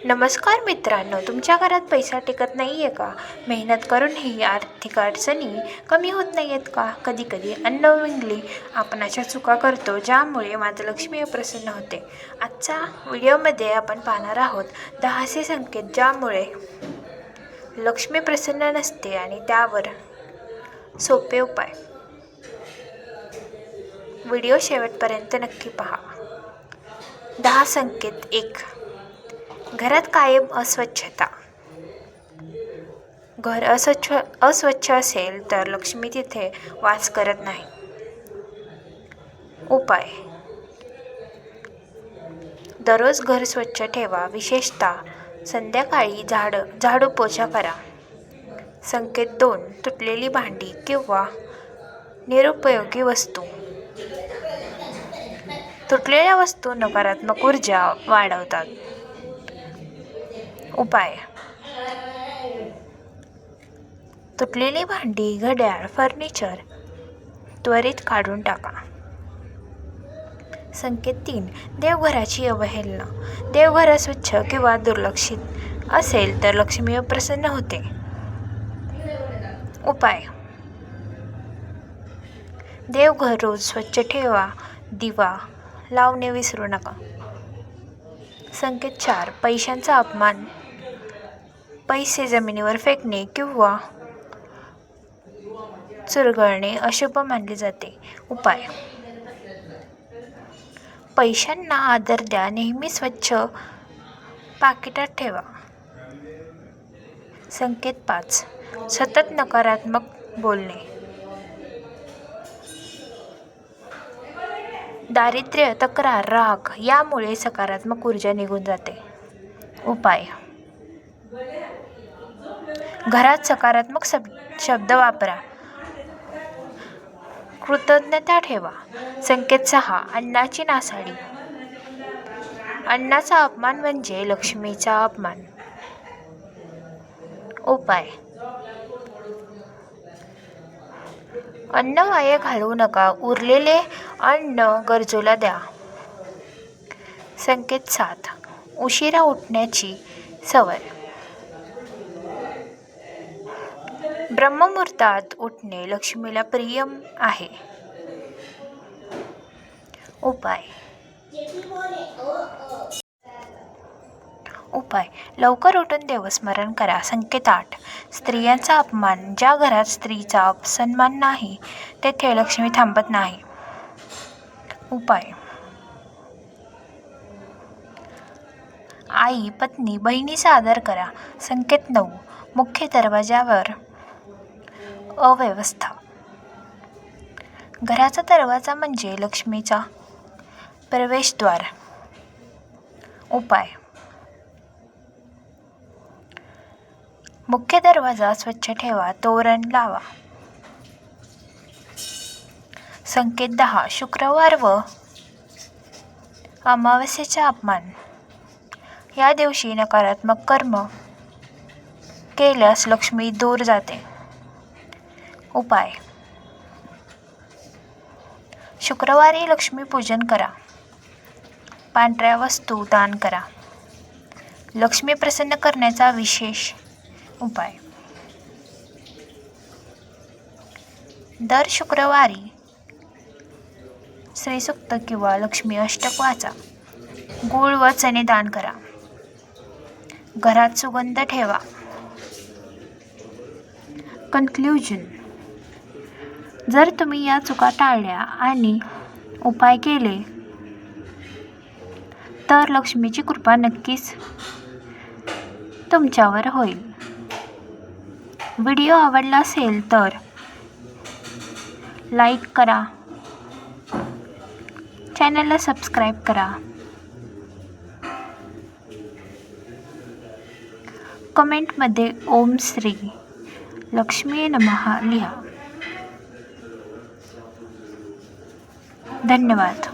नमस्कार मित्रांनो, तुमच्या घरात पैसा टिकत नाही आहे का? मेहनत करूनही आर्थिक अडचणी कमी होत नाही आहेत का? कधीकधी अननोविंगली आपण अशा चुका करतो ज्यामुळे माता लक्ष्मी अप्रसन्न होते. आजच्या व्हिडिओमध्ये आपण पाहणार आहोत 10 असे संकेत ज्यामुळे लक्ष्मी प्रसन्न नसते आणि त्यावर सोपे उपाय. व्हिडिओ शेवटपर्यंत नक्की पहा. 10 संकेत. 1. घरात कायम अस्वच्छता. घर अस्वच्छ असेल तर लक्ष्मी तिथे वास करत नाही. उपाय. दररोज घर स्वच्छ ठेवा, विशेषतः संध्याकाळी झाडू पोछा करा. संकेत 2. तुटलेली भांडी किंवा निरुपयोगी वस्तू. तुटलेल्या वस्तू नकारात्मक ऊर्जा वाढवतात. उपाय. तुटलेली भांडी, घड्याळ, फर्निचर त्वरित काढून टाका. संकेत 3. देवघराची अवहेलना. देवघर अस्वच्छ किंवा दुर्लक्षित असेल तर लक्ष्मी अप्रसन्न होते. उपाय. देवघर रोज स्वच्छ ठेवा. दिवा लावणे विसरू नका. संकेत 4. पैशांचा अपमान. पैसे जमिनीवर फेकणे किंवा चुरगळणे अशुभ मानले जाते. उपाय. पैशांना आदर द्या. नेहमी स्वच्छ पाकिटात ठेवा. संकेत 5. सतत नकारात्मक बोलणे. दारिद्र्य, तक्रार, राग यामुळे सकारात्मक ऊर्जा निघून जाते. उपाय. घरात सकारात्मक शब्द वापरा. कृतज्ञता ठेवा. संकेत 6. अन्नाची नासाडी. अन्नाचा अपमान म्हणजे लक्ष्मीचा अपमान. उपाय. अन्न वाया घालवू नका. उरलेले अन्न गरजूला द्या. संकेत 7. उशिरा उठण्याची सवय. ब्रह्ममुहूर्तात उठणे लक्ष्मीला प्रिय आहे. उपाय. लवकर उठून देवस्मरण करा. संकेत 8. स्त्रियांचा अपमान. ज्या घरात स्त्रीचा सन्मान नाही तेथे लक्ष्मी थांबत नाही. उपाय. आई, पत्नी, बहिणीचा आदर करा. संकेत 9. मुख्य दरवाजावर अव्यवस्था. घराचा दरवाजा म्हणजे लक्ष्मीचा प्रवेशद्वार. उपाय. मुख्य दरवाजा स्वच्छ ठेवा. तोरण लावा. संकेत 10. शुक्रवार व अमावस्येचा अपमान. या दिवशी नकारात्मक कर्म केल्यास लक्ष्मी दूर जाते. उपाय. शुक्रवारी लक्ष्मी पूजन करा. पांढऱ्या वस्तू दान करा. लक्ष्मी प्रसन्न करण्याचा विशेष उपाय. दर शुक्रवारी श्रीसूक्त किंवा लक्ष्मी अष्टक वाचा. गूळ व चणे दान करा. घरात सुगंध ठेवा. कन्क्ल्यूजन. जर तुम्ही या चुका टाळल्या आणि उपाय केले तर लक्ष्मीची कृपा नक्कीच तुमच्यावर होईल. व्हिडिओ आवडला असेल तर लाईक करा. चॅनलला सबस्क्राईब करा. कमेंटमध्ये ओम श्री लक्ष्मी नमः लिहा. धन्यवाद.